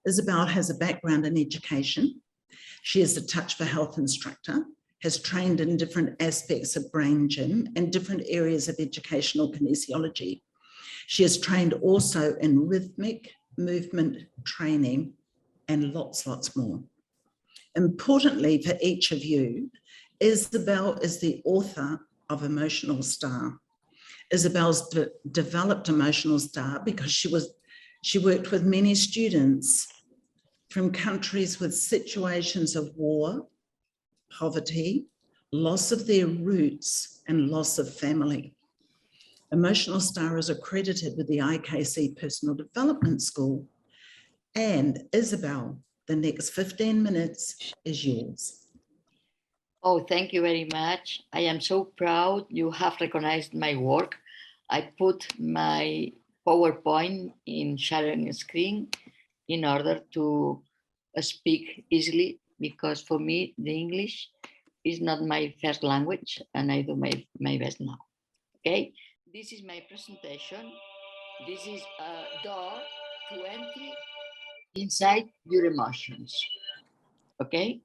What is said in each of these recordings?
Isabel has a background in education. She is a Touch for Health instructor, has trained in different aspects of brain gym and different areas of educational kinesiology. She is trained also in rhythmic movement training and lots more. Importantly for each of you, Isabel is the author of Emotional Star. Isabel's developed Emotional Star because she worked with many students from countries with situations of war, poverty, loss of their roots, and loss of family. Emotional Star is accredited with the IKC Personal Development School. And Isabel, the next 15 minutes is yours. Oh, thank you very much. I am so proud you have recognized my work. I put my PowerPoint in sharing screen in order to speak easily, because for me, the English is not my first language, and I do my best now. Okay, this is my presentation. This is a door to enter inside your emotions. Okay,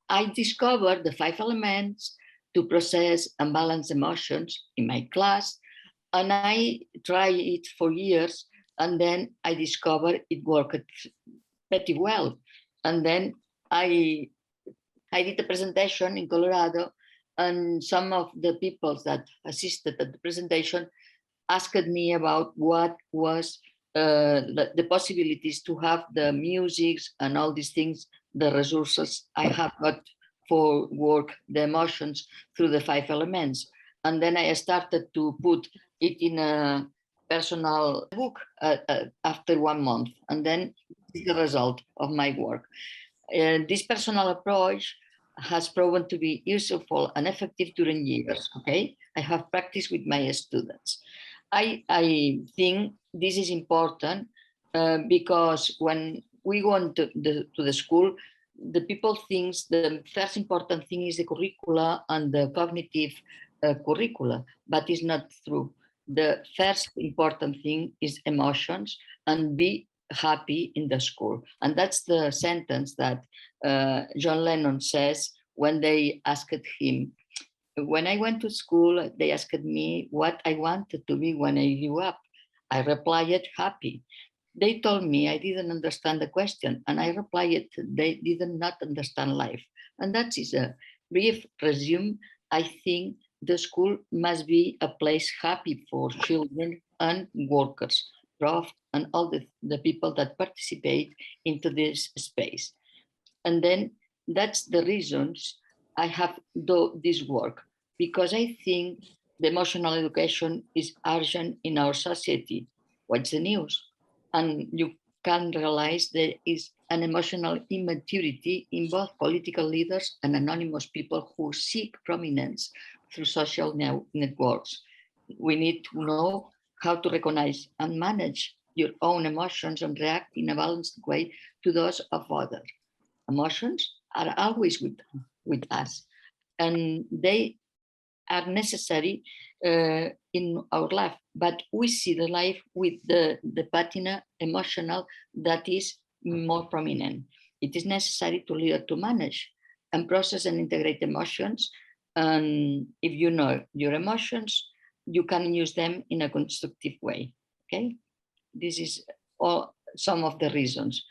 I discovered the 5 elements to process and balance emotions in my class, and I tried it for years, and then I discovered it worked pretty well. And then I did a presentation in Colorado, and some of the people that assisted at the presentation asked me about what was the possibilities to have the music and all these things, the resources I have got for work, the emotions through the 5 elements. And then I started to put it in a personal book after 1 month. And then the result of my work. This personal approach has proven to be useful and effective during years. Okay, I have practiced with my students. I think this is important because when we go to the school, the people think the first important thing is the curricula and the cognitive curricula, but it's not true. The first important thing is emotions and be happy in the school. And that's the sentence that John Lennon says when they asked him, when I went to school, they asked me what I wanted to be when I grew up. I replied, happy. They told me I didn't understand the question, and I replied, they did not understand life. And that is a brief resume. I think the school must be a place happy for children and workers, prof, and all the people that participate into this space. And then that's the reasons I have do this work, because I think the emotional education is urgent in our society. What's the news? And you can realize there is an emotional immaturity in both political leaders and anonymous people who seek prominence through social networks. We need to know how to recognize and manage your own emotions and react in a balanced way to those of others. Emotions are always with us, and they are necessary in our life, but we see the life with the patina emotional that is more prominent. It is necessary to learn to manage and process and integrate emotions. And if you know your emotions, you can use them in a constructive way. Okay, this is all some of the reasons.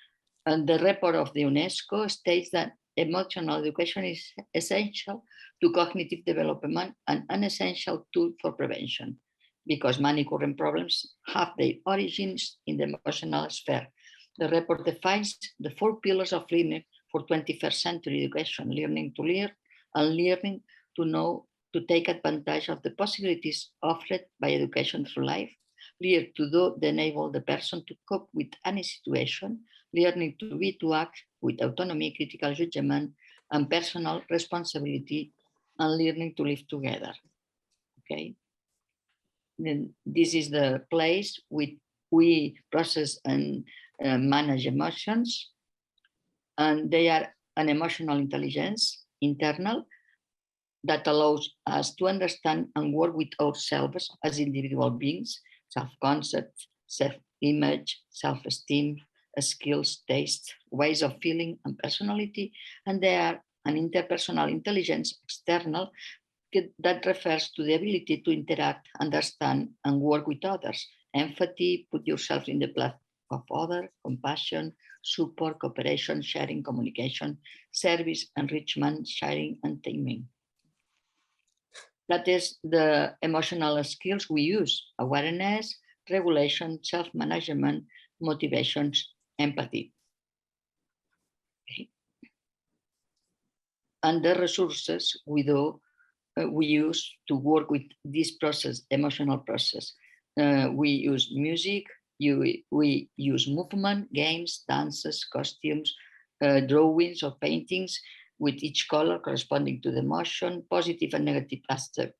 And the report of the UNESCO states that emotional education is essential to cognitive development and an essential tool for prevention, because many current problems have their origins in the emotional sphere. The report defines the 4 pillars of learning for 21st century education: learning to learn and learning to know, to take advantage of the possibilities offered by education through life, learn to do, to enable the person to cope with any situation, learning to be, to act with autonomy, critical judgment, and personal responsibility, and learning to live together. Okay. Then this is the place we process and manage emotions, and they are an emotional intelligence, internal, that allows us to understand and work with ourselves as individual beings, self-concept, self-image, self-esteem, skills, tastes, ways of feeling, and personality. And they are an interpersonal intelligence, external, that refers to the ability to interact, understand, and work with others. Empathy, put yourself in the place of others, compassion, support, cooperation, sharing, communication, service, enrichment, sharing, and taming. That is the emotional skills we use: awareness, regulation, self-management, motivations, empathy. Okay. And the resources we use to work with this process, emotional process. We use music, we use movement, games, dances, costumes, drawings or paintings with each color corresponding to the emotion, positive and negative aspect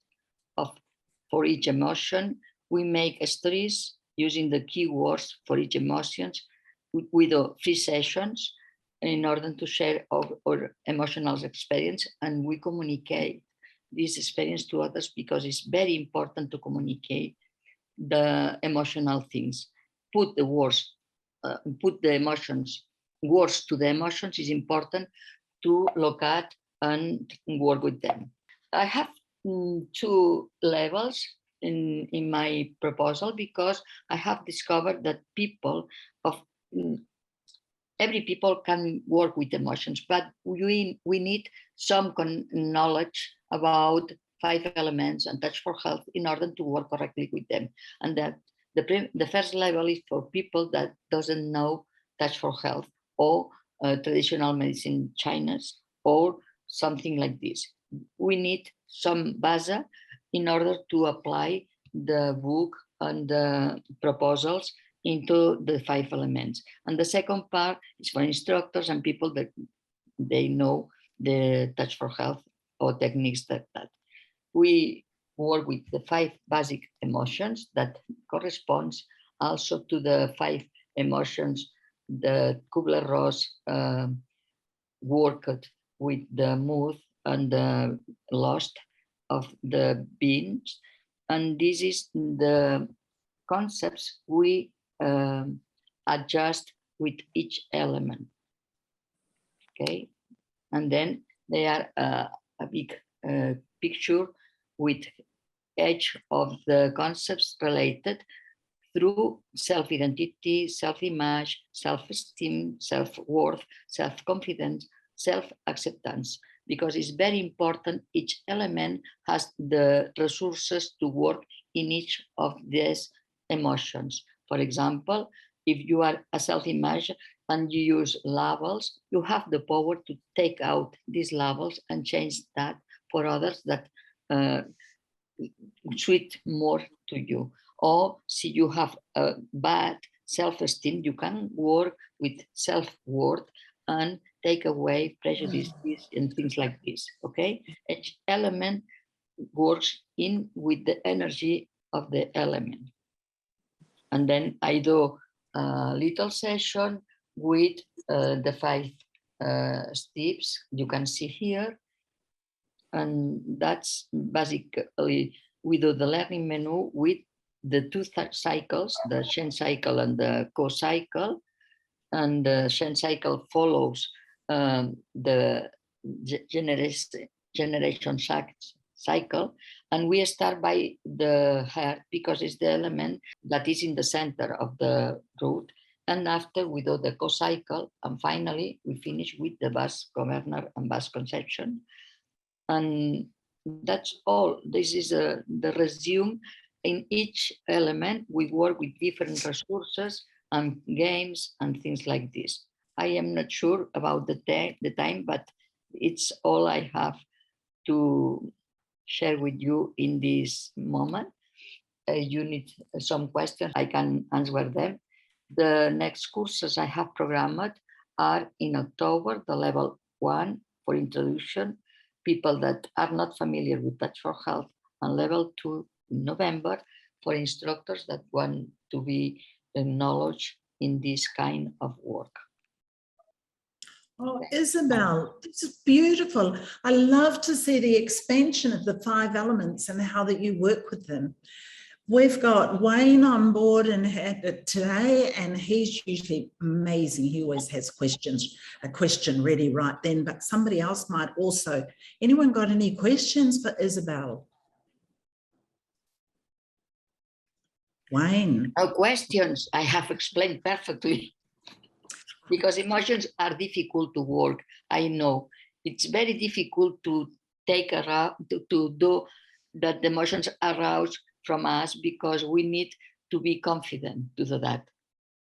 for each emotion. We make stories using the keywords for each emotions with free sessions in order to share our emotional experience, and we communicate this experience to others because it's very important to communicate the emotional things. Put the words, put the emotions, words to the emotions is important to look at and work with them. I have two levels in my proposal because I have discovered that every people can work with emotions, but we need some knowledge about 5 elements and touch for health in order to work correctly with them. And that the first level is for people that doesn't know touch for health or traditional medicine Chinese or something like this. We need some base in order to apply the book and the proposals into the 5 elements. And the second part is for instructors and people that they know the touch for health or techniques that we work with the 5 basic emotions that corresponds also to the 5 emotions that Kubler-Ross worked with the mood and the loss of the beings. And this is the concepts we adjust with each element. Okay, and then they are a big picture with each of the concepts related through self-identity, self-image, self-esteem, self-worth, self-confidence, self-acceptance, because it's very important each element has the resources to work in each of these emotions. For example, if you are a self-image and you use labels, you have the power to take out these labels and change that for others that suit more to you. Or see you have a bad self-esteem, you can work with self-worth and take away prejudices and things like this, okay? Each element works in with the energy of the element. And then I do a little session with the 5 steps you can see here. And that's basically, we do the learning menu with the 2 cycles, the Shen cycle and the Ko cycle. And the Shen cycle follows the generation cycle. And we start by the heart because it's the element that is in the center of the root. And after we do the Ko cycle, and finally we finish with the Vas Governor and Vas Conception. And that's all. This is the resume. In each element, we work with different resources and games and things like this. I am not sure about the time, but it's all I have to share with you in this moment. You need some questions, I can answer them. The next courses I have programmed are in October, the level 1 for introduction, people that are not familiar with Touch for Health, and level 2 in November for instructors that want to be knowledge in this kind of work. Oh, Isabel, this is beautiful. I love to see the expansion of the 5 elements and how that you work with them. We've got Wayne on board and today, and he's usually amazing. He always has a question ready right then, but somebody else might also. Anyone got any questions for Isabel? Wayne. No questions. I have explained perfectly. Because emotions are difficult to work. I know it's very difficult to take around to do that the emotions arouse from us, because we need to be confident to do that,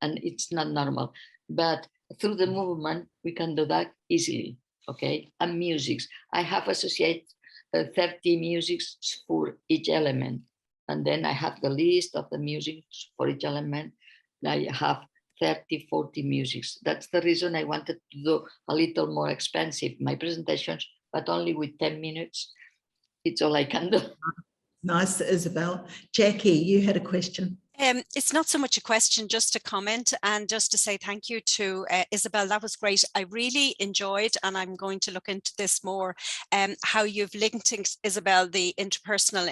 and it's not normal. But through the movement, we can do that easily. Okay, and musics. I have associated 30 musics for each element, and then I have the list of the music for each element. I have 30, 40 musics. That's the reason I wanted to do a little more expensive my presentations, but only with 10 minutes. It's all I can do. Nice, Isabel. Jackie, you had a question. It's not so much a question, just a comment, and just to say thank you to Isabel. That was great. I really enjoyed, and I'm going to look into this more, how you've linked, Isabel, the interpersonal,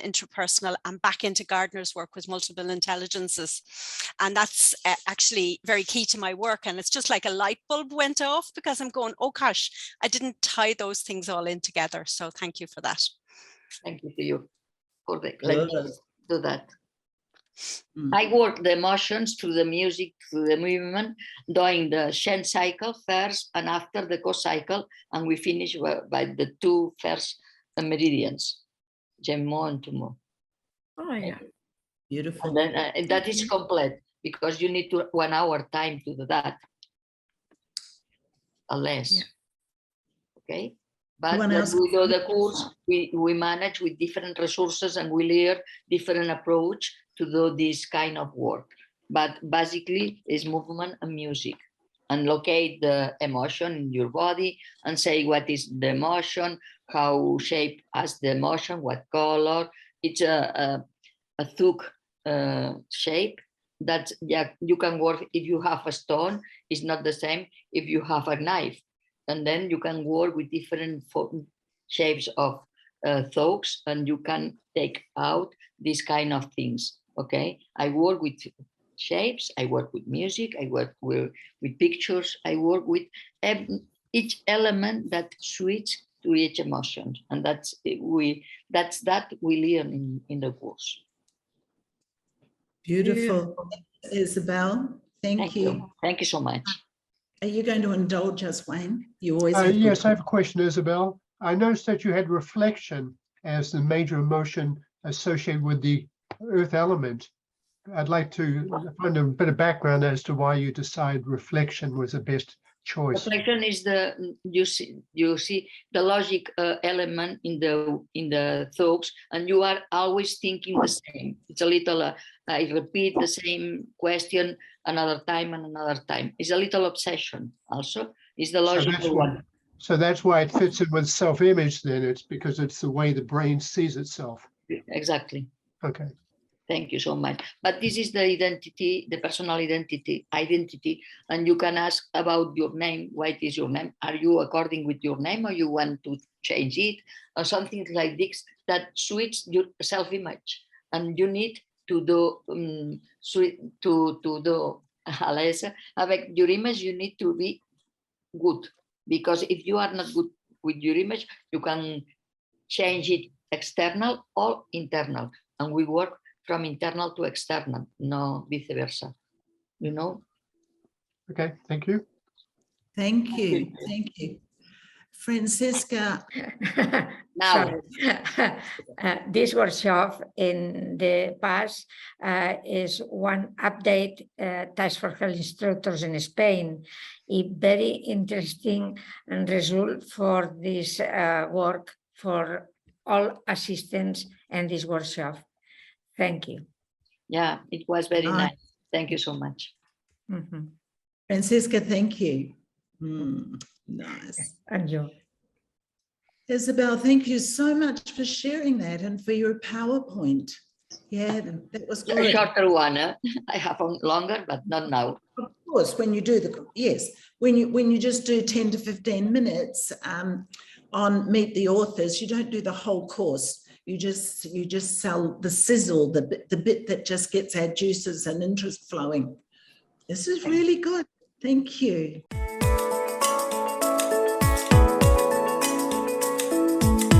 and back into Gardner's work with multiple intelligences. And that's actually very key to my work. And it's just like a light bulb went off, because I'm going, oh gosh, I didn't tie those things all in together. So thank you for that. Thank you to you for the let me do that. I work the emotions through the music, through the movement, doing the Shen cycle first and after the co cycle, and we finish by the two first meridians, Gemmo and Tumo. Oh yeah, beautiful. And then that is complete, because you need 1 hour time to do that, unless. Yeah. Okay. But when we do the course, we manage with different resources, and we learn different approach to do this kind of work. But basically, it's movement and music, and locate the emotion in your body and say what is the emotion, how shape has the emotion, what color. It's a thug shape that you can work. If you have a stone, it's not the same if you have a knife. And then you can work with different shapes of thugs, and you can take out these kind of things. Okay, I work with shapes, I work with music, I work with pictures, I work with each element that suits to each emotion, and that's we learn in the course. Beautiful, Isabel. Thank you. Thank you so much. Are you going to indulge us, Wayne? You always yes, I have a question, Isabel. I noticed that you had reflection as the major emotion associated with the earth element. I'd like to find a bit of background as to why you decide reflection was the best choice. Reflection is you see the logic element in the thoughts, and you are always thinking the same. It's a little I repeat the same question another time and another time. It's a little obsession also. It's the logical one. So that's why it fits in with self-image then. It's because it's the way the brain sees itself. Exactly. Okay. Thank you so much. But this is the identity, the personal identity, and you can ask about your name. What is your name? Are you according with your name, or you want to change it, or something like this that suits your self-image? And you need to do avec your image. You need to be good, because if you are not good with your image, you can change it external or internal, and we work from internal to external, no vice versa. You know. Okay, thank you. Thank you. Thank you. Francesca. Now, this workshop in the past is one update task for health instructors in Spain. A very interesting result for this work for all assistants in this workshop. Thank you. Yeah, it was very nice. Thank you so much. Mm-hmm. Francesca, thank you. Nice. And you. Isabel, thank you so much for sharing that and for your PowerPoint. Yeah, that was good. A shorter one. Huh? I have one longer, but not now. Of course, when you do when you just do 10 to 15 minutes on Meet the Authors, you don't do the whole course. You just sell the sizzle, the bit that just gets our juices and interest flowing. This is really good. Thank you.